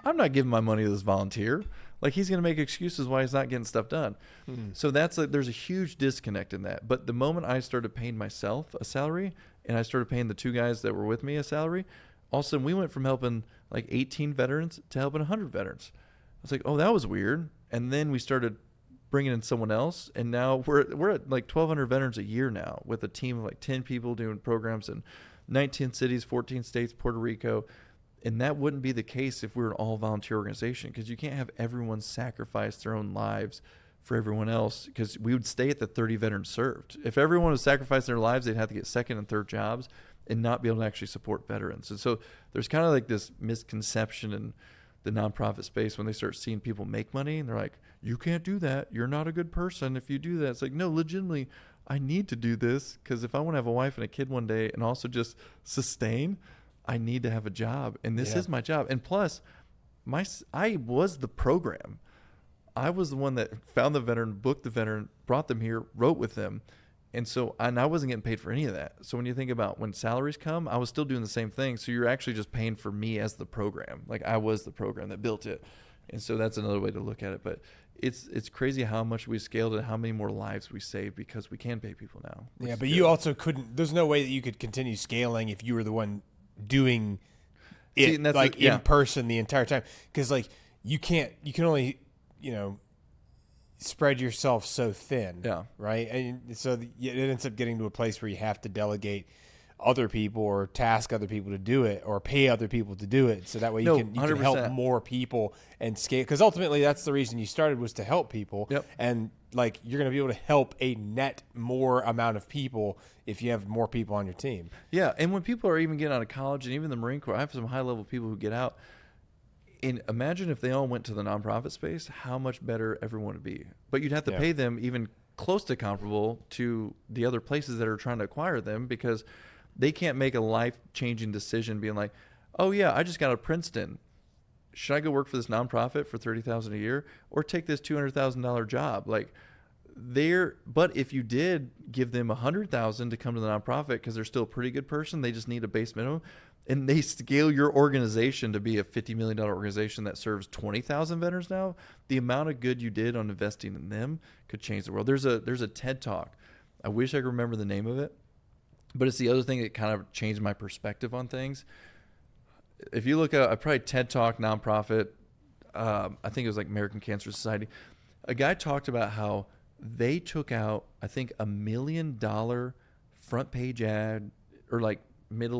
I'm not giving my money to this volunteer. Like, he's going to make excuses why he's not getting stuff done. So that's like, there's a huge disconnect in that. But the moment I started paying myself a salary and I started paying the two guys that were with me a salary, all of a sudden we went from helping like 18 veterans to helping 100 veterans. I was like, oh, that was weird. And then we started bringing in someone else, and now we're at like 1,200 veterans a year now with a team of like 10 people doing programs in 19 cities, 14 states, Puerto Rico. And that wouldn't be the case if we were an all volunteer organization, because you can't have everyone sacrifice their own lives for everyone else, because we would stay at the 30 veterans served. If everyone would sacrifice their lives, they'd have to get second and third jobs and not be able to actually support veterans. And so there's kind of like this misconception in the nonprofit space when they start seeing people make money, and they're like, you can't do that. You're not a good person if you do that. It's like, no, legitimately, I need to do this, because if I want to have a wife and a kid one day and also just sustain, I need to have a job, and this is my job. And plus, I was the program. I was the one that found the veteran, booked the veteran, brought them here, wrote with them. And so, and I wasn't getting paid for any of that. So when you think about when salaries come, I was still doing the same thing. So you're actually just paying for me as the program. Like, I was the program that built it. And so that's another way to look at it. But it's crazy how much we scaled and how many more lives we saved because we can pay people now. Yeah, but you also couldn't, there's no way that you could continue scaling if you were the one doing it in person the entire time, because like you can only spread yourself so thin, right? And so it ends up getting to a place where you have to delegate other people or task other people to do it or pay other people to do it, so that way you can help more people and scale, because ultimately that's the reason you started, was to help people. And like, you're going to be able to help a net more amount of people if you have more people on your team. Yeah, and when people are even getting out of college, and even the Marine Corps, I have some high-level people who get out, and imagine if they all went to the nonprofit space, how much better everyone would be. But you'd have to pay them even close to comparable to the other places that are trying to acquire them, because they can't make a life-changing decision being like, oh, yeah, I just got out of Princeton. Should I go work for this nonprofit for $30,000 a year or take this $200,000 job? Like, but if you did give them $100,000 to come to the nonprofit because they're still a pretty good person, they just need a base minimum, and they scale your organization to be a $50 million organization that serves 20,000 veterans now, the amount of good you did on investing in them could change the world. There's a TED Talk. I wish I could remember the name of it, but it's the other thing that kind of changed my perspective on things. If you look at, probably TED Talk nonprofit, I think it was like American Cancer Society. A guy talked about how they took out, I think, $1 million front page ad, or like middle